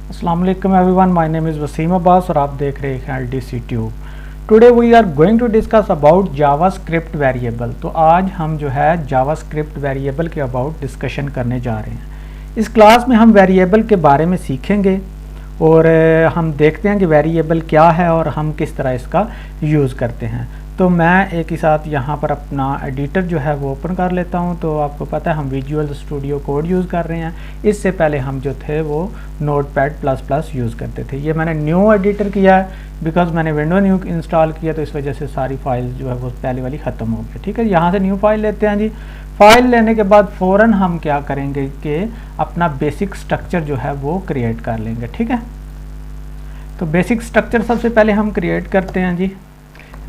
अस्सलाम वालेकुम everyone, my name is Wasim Abbas और आप देख रहे हैं LDC tube. Today we are going to discuss about JavaScript variable. तो आज हम जो है जावास्क्रिप्ट वेरिएबल के अबाउट डिस्कशन करने जा रहे हैं। इस क्लास में हम वेरिएबल के बारे में सीखेंगे और हम देखते हैं कि वेरिएबल क्या है और हम किस तरह इसका यूज़ करते हैं। तो मैं एक ही साथ यहाँ पर अपना एडिटर जो है वो ओपन कर लेता हूँ। तो आपको पता है हम विजुअल स्टूडियो कोड यूज़ कर रहे हैं। इससे पहले हम जो थे वो नोटपैड++ यूज़ करते थे। ये मैंने न्यू एडिटर किया है बिकॉज मैंने विंडो न्यू इंस्टॉल किया, तो इस वजह से सारी फाइल जो है वो पहले वाली ख़त्म हो गई। ठीक है, यहाँ से न्यू फाइल लेते हैं जी। फाइल लेने के बाद फ़ौरन हम क्या करेंगे कि अपना बेसिक स्ट्रक्चर जो है वो क्रिएट कर लेंगे। ठीक है, तो बेसिक स्ट्रक्चर सबसे पहले हम क्रिएट करते हैं जी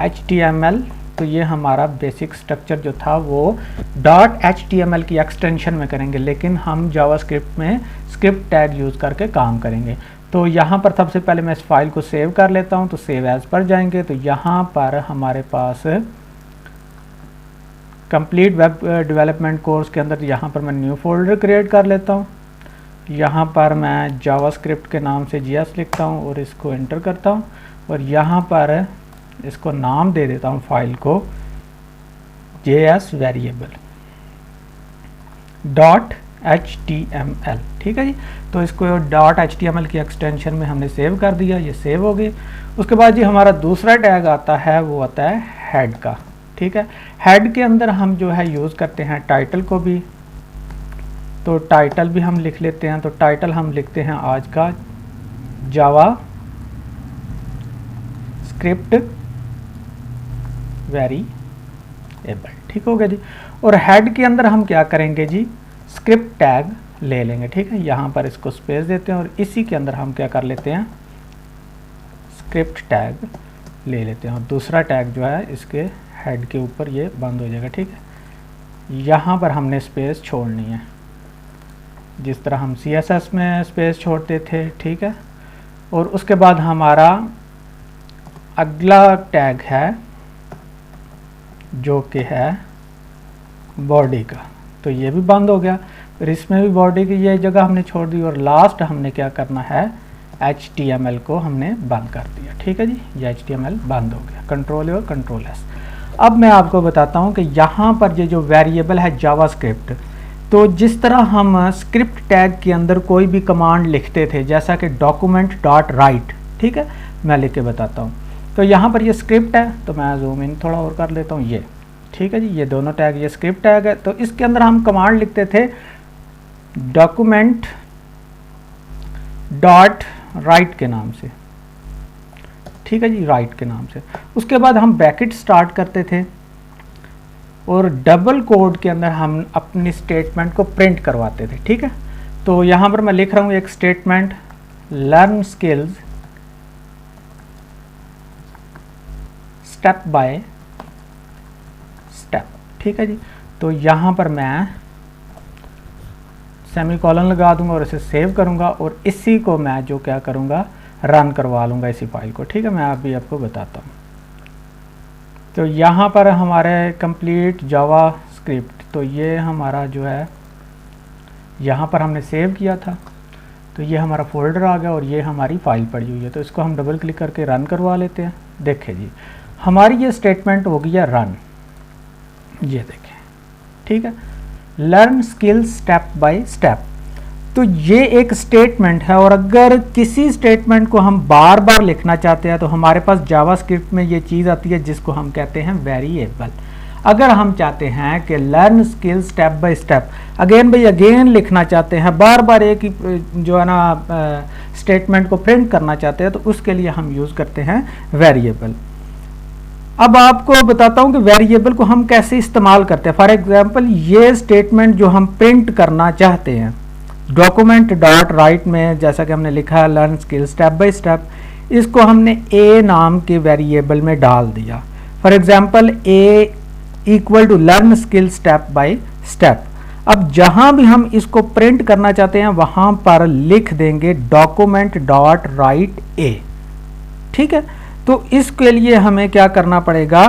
HTML। तो ये हमारा बेसिक स्ट्रक्चर जो था वो .html की एक्सटेंशन में करेंगे, लेकिन हम जावास्क्रिप्ट में स्क्रिप्ट टैग यूज़ करके काम करेंगे। तो यहाँ पर सबसे पहले मैं इस फाइल को सेव कर लेता हूँ। तो सेव एज पर जाएंगे तो यहाँ पर हमारे पास कंप्लीट वेब डेवलपमेंट कोर्स के अंदर यहाँ पर मैं न्यू फोल्डर क्रिएट कर लेता हूँ। यहाँ पर मैं जावास्क्रिप्ट के नाम से JS लिखता हूँ और इसको एंटर करता हूँ और यहाँ पर इसको नाम दे देता हूँ फाइल को JS वेरिएबल .html। ठीक है जी, तो इसको .html की एक्सटेंशन में हमने सेव कर दिया, ये सेव हो गई। उसके बाद जी हमारा दूसरा टैग आता है, वो आता है हेड का। ठीक है, हेड के अंदर हम जो है यूज़ करते हैं टाइटल को भी। तो टाइटल भी हम लिख लेते हैं। तो टाइटल हम लिखते हैं आज का जावा स्क्रिप्ट वेरिएबल। ठीक हो गया जी। और हेड के अंदर हम क्या करेंगे जी, स्क्रिप्ट टैग ले लेंगे। ठीक है, यहाँ पर इसको स्पेस देते हैं और इसी के अंदर हम क्या कर लेते हैं, स्क्रिप्ट टैग ले लेते हैं और दूसरा टैग जो है इसके हेड के ऊपर ये बंद हो जाएगा। ठीक है, यहाँ पर हमने स्पेस छोड़नी है जिस तरह हम CSS में स्पेस छोड़ते थे। ठीक है, और उसके बाद हमारा अगला टैग है जो कि है बॉडी का। तो ये भी बंद हो गया, फिर इसमें भी बॉडी की ये जगह हमने छोड़ दी और लास्ट हमने क्या करना है, HTML को हमने बंद कर दिया। ठीक है जी, ये HTML बंद हो गया। कंट्रोल और कंट्रोल S। अब मैं आपको बताता हूँ कि यहाँ पर ये जो वेरिएबल है जावास्क्रिप्ट, तो जिस तरह हम स्क्रिप्ट टैग के अंदर कोई भी कमांड लिखते थे जैसा कि document.write, ठीक है, मैं लिख के बताता हूँ। तो यहाँ पर ये स्क्रिप्ट है, तो मैं जूम इन थोड़ा और कर लेता हूँ ये। ठीक है जी, ये दोनों टैग, ये स्क्रिप्ट टैग है। तो इसके अंदर हम कमांड लिखते थे document.write के नाम से। ठीक है जी, राइट के नाम से। उसके बाद हम ब्रैकेट स्टार्ट करते थे और डबल कोड के अंदर हम अपनी स्टेटमेंट को प्रिंट करवाते थे। ठीक है, तो यहाँ पर मैं लिख रहा हूँ एक statement, learn skills step by step. ठीक है जी, तो यहाँ पर मैं सेमीकोलन लगा दूंगा और इसे सेव करूँगा और इसी को मैं जो क्या करूँगा, रन करवा लूँगा इसी फाइल को। ठीक है, मैं अभी आपको बताता हूँ। तो यहाँ पर हमारे कंप्लीट जावा स्क्रिप्ट, तो ये हमारा जो है यहाँ पर हमने सेव किया था, तो ये हमारा फोल्डर आ गया और ये हमारी फाइल पड़ी हुई है। तो इसको हम डबल क्लिक करके रन करवा लेते हैं। देखें जी, हमारी ये स्टेटमेंट हो गई है रन, ये देखें। ठीक है, learn skills step by step. तो ये एक स्टेटमेंट है और अगर किसी स्टेटमेंट को हम बार बार लिखना चाहते हैं तो हमारे पास जावास्क्रिप्ट में ये चीज़ आती है जिसको हम कहते हैं वेरिएबल। अगर हम चाहते हैं कि learn skills step by step, again by again लिखना चाहते हैं, बार बार एक ही जो है ना स्टेटमेंट को प्रिंट करना चाहते हैं, तो उसके लिए हम यूज़ करते हैं वेरिएबल। अब आपको बताता हूं कि वेरिएबल को हम कैसे इस्तेमाल करते हैं। फॉर एग्जांपल, ये स्टेटमेंट जो हम प्रिंट करना चाहते हैं document.write में, जैसा कि हमने लिखा है learn skill step by step, इसको हमने a नाम के वेरिएबल में डाल दिया। For example a equal to learn skill step by step. अब जहां भी हम इसको प्रिंट करना चाहते हैं वहां पर लिख देंगे document.write a। ठीक है, तो इसके लिए हमें क्या करना पड़ेगा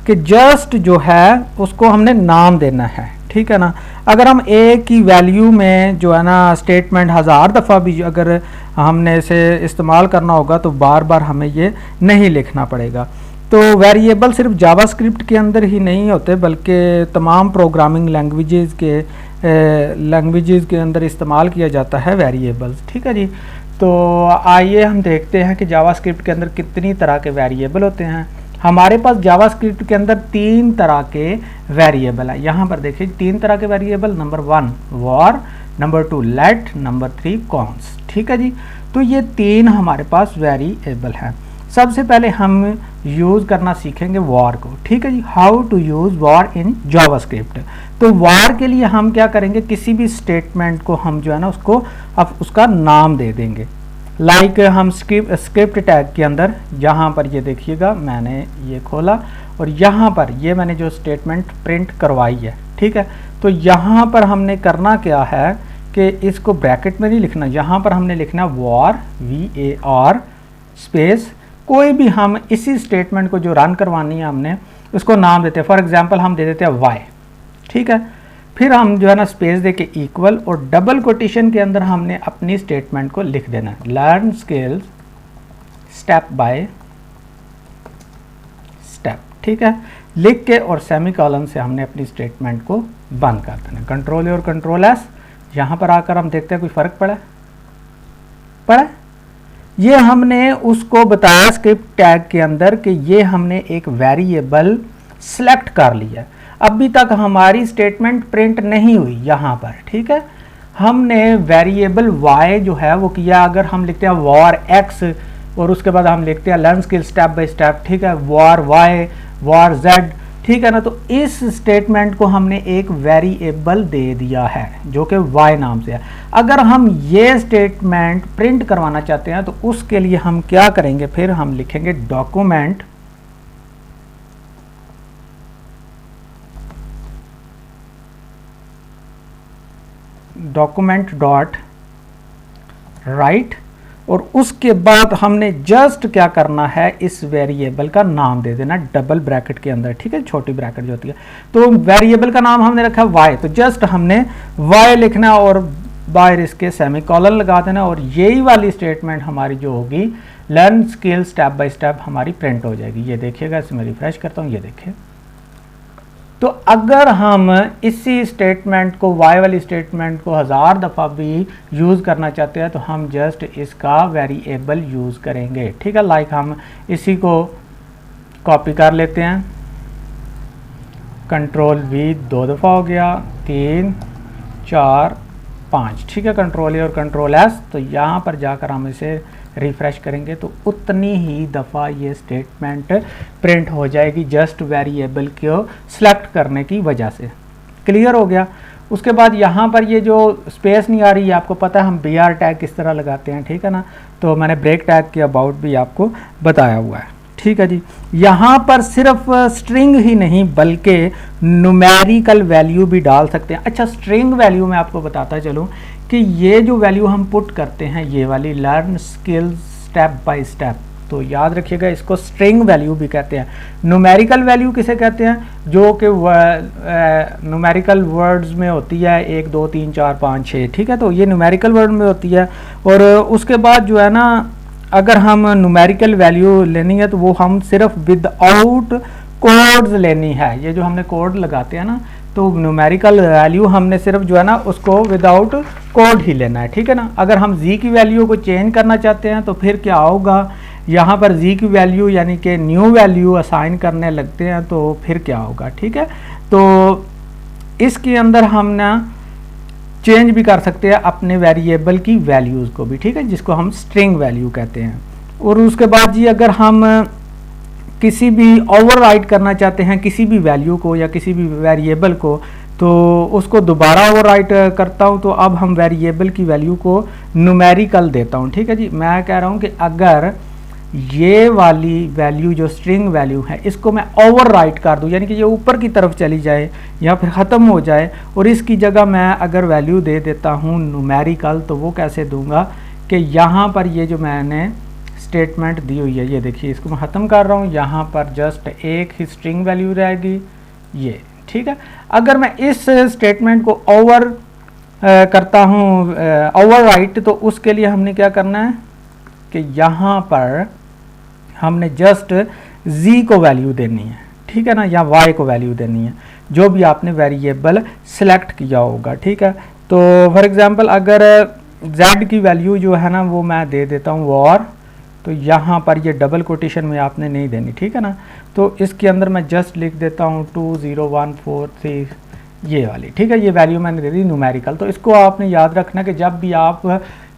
कि जस्ट जो है उसको हमने नाम देना है। ठीक है ना, अगर हम ए की वैल्यू में जो है ना स्टेटमेंट 1000 दफ़ा भी अगर हमने इसे इस्तेमाल करना होगा तो बार बार हमें ये नहीं लिखना पड़ेगा। तो वेरिएबल सिर्फ जावास्क्रिप्ट के अंदर ही नहीं होते बल्कि तमाम प्रोग्रामिंग लैंग्वेजेस के अंदर इस्तेमाल किया जाता है वेरिएबल्स, ठीक है जी। तो आइए हम देखते हैं कि जावास्क्रिप्ट के अंदर कितनी तरह के वेरिएबल होते हैं। हमारे पास जावास्क्रिप्ट के अंदर 3 तरह के वेरिएबल है। यहाँ पर देखिए 3 तरह के variable, number 1 var, number 2 let, number 3 const, ठीक है जी। तो ये 3 हमारे पास वेरिएबल हैं। सबसे पहले हम यूज़ करना सीखेंगे वॉर को, ठीक है जी। How to use var in JavaScript. तो वॉर के लिए हम क्या करेंगे, किसी भी स्टेटमेंट को हम जो है ना उसको अब उसका नाम दे देंगे। लाइक हम स्क्रिप्ट टैग के अंदर यहाँ पर ये देखिएगा, मैंने ये खोला और यहाँ पर ये मैंने जो स्टेटमेंट प्रिंट करवाई है, ठीक है। तो यहाँ पर हमने करना क्या है कि इसको ब्रैकेट में नहीं लिखना, यहाँ पर हमने लिखना वॉर VAR स्पेस कोई भी हम इसी स्टेटमेंट को जो रन करवानी है हमने उसको नाम देते हैं। फॉर एग्जांपल हम दे देते हैं y, ठीक है। फिर हम जो है ना स्पेस दे के इक्वल और डबल कोटेशन के अंदर हमने अपनी स्टेटमेंट को लिख देना है, learn skills step by step, ठीक है। लिख के और सेमीकोलन से हमने अपनी स्टेटमेंट को बंद कर देना। कंट्रोल और कंट्रोल एस, यहाँ पर आकर हम देखते हैं कोई फ़र्क पड़ा। ये हमने उसको बताया स्क्रिप्ट टैग के अंदर कि ये हमने एक वेरिएबल सेलेक्ट कर लिया। अभी तक हमारी स्टेटमेंट प्रिंट नहीं हुई यहाँ पर, ठीक है। हमने वेरिएबल y जो है वो किया। अगर हम लिखते हैं वॉर x और उसके बाद हम लिखते हैं learn skill step by step, ठीक है, वॉर y, वॉर z, ठीक है ना। तो इस स्टेटमेंट को हमने एक वेरिएबल दे दिया है जो कि y नाम से है। अगर हम ये स्टेटमेंट प्रिंट करवाना चाहते हैं तो उसके लिए हम क्या करेंगे, फिर हम लिखेंगे डॉक्यूमेंट डॉट राइट और उसके बाद हमने जस्ट क्या करना है, इस वेरिएबल का नाम दे देना डबल ब्रैकेट के अंदर, ठीक है, छोटी ब्रैकेट जो होती है। तो वेरिएबल का नाम हमने रखा y, तो जस्ट हमने y लिखना और बाहर इसके सेमीकोलन लगा देना और यही वाली स्टेटमेंट हमारी जो होगी learn skill step by step हमारी प्रिंट हो जाएगी। ये देखिएगा, इसमें रिफ्रेश करता हूँ, ये देखिए। तो अगर हम इसी स्टेटमेंट को y वाली स्टेटमेंट को 1000 दफ़ा भी यूज़ करना चाहते हैं तो हम जस्ट इसका वेरिएबल यूज़ करेंगे, ठीक है। लाइक हम इसी को कॉपी कर लेते हैं, कंट्रोल V 2 दफ़ा हो गया, 3 4 5, ठीक है, कंट्रोल A और कंट्रोल S। तो यहाँ पर जाकर हम इसे रिफ़्रेश करेंगे तो उतनी ही दफ़ा ये स्टेटमेंट प्रिंट हो जाएगी जस्ट वेरिएबल को सिलेक्ट करने की वजह से। क्लियर हो गया। उसके बाद यहाँ पर ये जो स्पेस नहीं आ रही है, आपको पता है हम BR टैग किस तरह लगाते हैं, ठीक है ना। तो मैंने ब्रेक टैग के अबाउट भी आपको बताया हुआ है, ठीक है जी। यहाँ पर सिर्फ स्ट्रिंग ही नहीं बल्कि न्यूमेरिकल वैल्यू भी डाल सकते हैं। अच्छा, स्ट्रिंग वैल्यू मैं आपको बताता चलूँ कि ये जो वैल्यू हम पुट करते हैं ये वाली learn skills step by step, तो याद रखिएगा इसको स्ट्रिंग वैल्यू भी कहते हैं। न्यूमेरिकल वैल्यू किसे कहते हैं, जो कि न्यूमेरिकल वर्ड्स में होती है 1 2 3 4 5 6, ठीक है। तो ये न्यूमेरिकल वर्ड में होती है। और उसके बाद जो है ना अगर हम न्यूमेरिकल वैल्यू लेनी है तो वो हम सिर्फ विदाउट कोड्स लेनी है। ये जो हमने कोड लगाते हैं ना, तो न्यूमेरिकल वैल्यू हमने सिर्फ जो है ना उसको विदाउट कोड ही लेना है, ठीक है ना। अगर हम z की वैल्यू को चेंज करना चाहते हैं तो फिर क्या होगा, यहाँ पर z की वैल्यू यानी कि न्यू वैल्यू असाइन करने लगते हैं तो फिर क्या होगा, ठीक है। तो इसके अंदर हम ना चेंज भी कर सकते हैं अपने वेरिएबल की वैल्यूज़ को भी, ठीक है, जिसको हम स्ट्रिंग वैल्यू कहते हैं। और उसके बाद जी अगर हम किसी भी ओवरराइट करना चाहते हैं किसी भी वैल्यू को या किसी भी वेरिएबल को, तो उसको दोबारा ओवरराइट करता हूं तो अब हम वेरिएबल की वैल्यू को न्यूमेरिकल देता हूं, ठीक है जी। मैं कह रहा हूं कि अगर ये वाली वैल्यू जो स्ट्रिंग वैल्यू है इसको मैं ओवरराइट कर दूं, यानी कि ये ऊपर की तरफ चली जाए या फिर ख़त्म हो जाए, और इसकी जगह मैं अगर वैल्यू दे देता हूं न्यूमेरिकल, तो वो कैसे दूंगा कि यहाँ पर ये जो मैंने स्टेटमेंट दी हुई है, ये देखिए इसको मैं ख़त्म कर रहा हूँ, यहाँ पर जस्ट एक ही स्ट्रिंग वैल्यू रहेगी ये, ठीक है। अगर मैं इस स्टेटमेंट को ओवर करता हूँ ओवर राइट, तो उसके लिए हमने क्या करना है कि यहाँ पर हमने जस्ट z को वैल्यू देनी है, ठीक है ना, या y को वैल्यू देनी है, जो भी आपने वेरिएबल सिलेक्ट किया होगा, ठीक है। तो फॉर एग्जांपल अगर z की वैल्यू जो है ना वो मैं दे देता हूँ वॉर, तो यहाँ पर ये डबल कोटेशन में आपने नहीं देनी, ठीक है ना। तो इसके अंदर मैं जस्ट लिख देता हूँ 20143 ये वाली, ठीक है, ये वैल्यू मैंने दे दी न्यूमेरिकल। तो इसको आपने याद रखना कि जब भी आप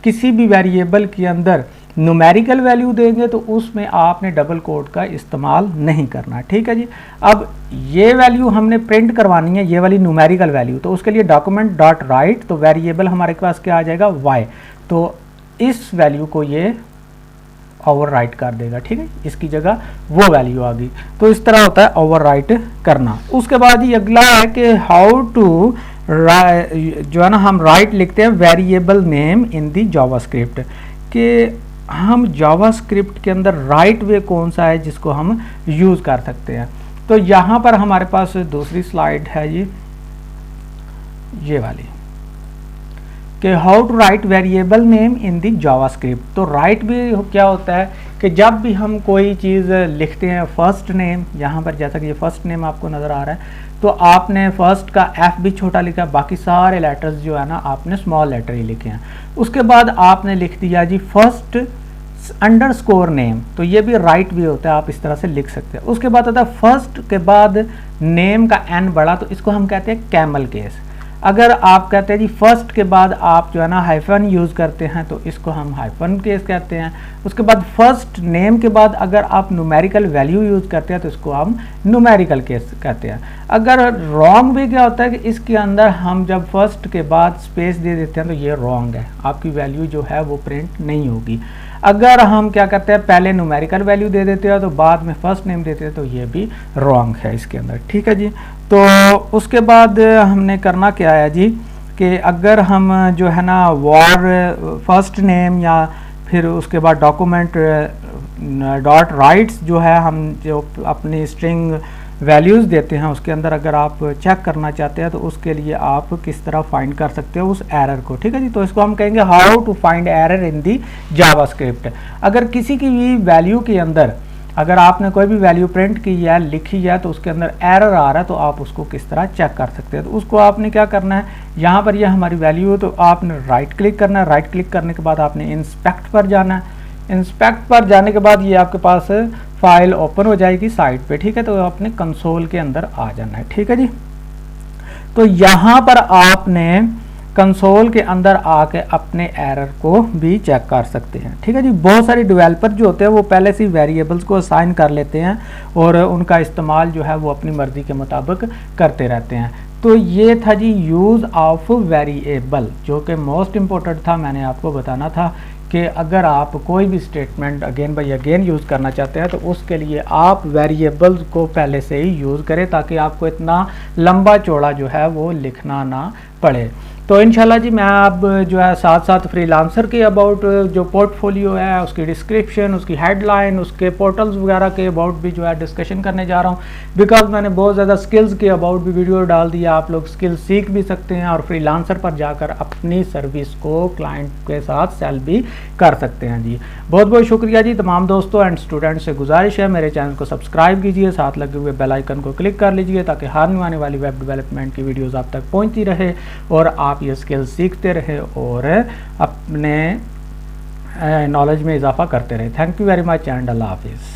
किसी भी वेरिएबल के अंदर न्यूमेरिकल वैल्यू देंगे तो उसमें आपने डबल कोट का इस्तेमाल नहीं करना, ठीक है जी। अब ये वैल्यू हमने प्रिंट करवानी है, ये वाली न्यूमेरिकल वैल्यू, तो उसके लिए डॉक्यूमेंट डॉट राइट, तो वेरिएबल हमारे पास क्या आ जाएगा y, तो इस वैल्यू को ये ओवर राइट कर देगा, ठीक है, इसकी जगह वो वैल्यू आ गई। तो इस तरह होता है ओवर राइट करना। उसके बाद ही अगला है कि हाउ टू जो है ना हम राइट लिखते हैं variable name in the JavaScript, कि हम जावास्क्रिप्ट के अंदर राइट वे कौन सा है जिसको हम यूज़ कर सकते हैं। तो यहाँ पर हमारे पास दूसरी स्लाइड है ये वाली, कि how to write variable name in the JavaScript. तो राइट भी क्या होता है कि जब भी हम कोई चीज़ लिखते हैं, फर्स्ट नेम, यहाँ पर जैसा कि ये फर्स्ट नेम आपको नज़र आ रहा है, तो आपने फर्स्ट का एफ भी छोटा लिखा, बाकी सारे लेटर्स जो है ना आपने स्मॉल लेटर ही लिखे हैं। उसके बाद आपने लिख दिया जी फर्स्ट अंडरस्कोर नेम, तो ये भी राइट भी होता है, आप इस तरह से लिख सकते हैं। उसके बाद आता है फर्स्ट के बाद नेम का एन बड़ा, तो इसको हम कहते हैं कैमल केस। अगर आप कहते हैं जी फर्स्ट के बाद आप जो है ना हाइफन यूज़ करते हैं, तो इसको हम हाइफन केस कहते हैं। उसके बाद फर्स्ट नेम के बाद अगर आप न्यूमेरिकल वैल्यू यूज़ करते हैं तो इसको हम न्यूमेरिकल केस कहते हैं। अगर रॉन्ग भी क्या होता है कि इसके अंदर हम जब फर्स्ट के बाद स्पेस दे देते हैं तो ये रॉन्ग है, आपकी वैल्यू जो है वो प्रिंट नहीं होगी। अगर हम क्या करते हैं पहले न्यूमेरिकल वैल्यू दे देते हैं तो बाद में फर्स्ट नेम देते हैं, तो ये भी रॉन्ग है इसके अंदर, ठीक है जी। तो उसके बाद हमने करना क्या है जी कि अगर हम जो है ना वॉर फर्स्ट नेम या फिर उसके बाद डॉक्यूमेंट डॉट राइट्स जो है हम जो अपनी स्ट्रिंग वैल्यूज़ देते हैं उसके अंदर अगर आप चेक करना चाहते हैं तो उसके लिए आप किस तरह फाइंड कर सकते हो उस एरर को, ठीक है जी। तो इसको हम कहेंगे how to find error in the JavaScript. अगर किसी की भी वैल्यू के अंदर अगर आपने कोई भी वैल्यू प्रिंट की है, लिखी है, तो उसके अंदर एरर आ रहा है तो आप उसको किस तरह चेक कर सकते हैं। तो उसको आपने क्या करना है, यहाँ पर यह हमारी वैल्यू है तो आपने राइट क्लिक करना है। राइट क्लिक करने के बाद आपने इंस्पेक्ट पर जाना है। इंस्पेक्ट पर जाने के बाद ये आपके पास फाइल ओपन हो जाएगी साइट पे, ठीक है। तो आपने कंसोल के अंदर आ जाना है, ठीक है जी। तो यहाँ पर आपने कंसोल के अंदर आके अपने एरर को भी चेक कर सकते हैं, ठीक है जी। बहुत सारे डेवलपर जो होते हैं वो पहले से वेरिएबल्स को असाइन कर लेते हैं और उनका इस्तेमाल जो है वो अपनी मर्जी के मुताबिक करते रहते हैं। तो ये था जी यूज़ ऑफ वेरिएबल, जो कि मोस्ट इम्पोर्टेंट था। मैंने आपको बताना था कि अगर आप कोई भी statement again by again use करना चाहते हैं तो उसके लिए आप वेरिएबल्स को पहले से ही यूज़ करें ताकि आपको इतना लंबा चौड़ा जो है वो लिखना ना पड़े। तो इंशाल्लाह जी मैं अब जो है साथ साथ फ्रीलांसर के अबाउट जो पोर्टफोलियो है उसकी डिस्क्रिप्शन, उसकी हेडलाइन, उसके पोर्टल्स वगैरह के अबाउट भी जो है डिस्कशन करने जा रहा हूँ। बिकॉज मैंने बहुत ज़्यादा स्किल्स के अबाउट भी वीडियो डाल दिया, आप लोग स्किल्स सीख भी सकते हैं और फ्रीलांसर पर जाकर अपनी सर्विस को क्लाइंट के साथ सेल भी कर सकते हैं जी। बहुत बहुत शुक्रिया जी। तमाम दोस्तों एंड स्टूडेंट्स से गुजारिश है मेरे चैनल को सब्सक्राइब कीजिए, साथ लगे हुए बेल आइकन को क्लिक कर लीजिए ताकि हर आने वाली वेब डेवलपमेंट की वीडियोज़ आप तक पहुँचती रहे और आप ये स्किल्स सीखते रहे और अपने नॉलेज में इजाफा करते रहे। Thank you very much and अल्लाह हाफिज़।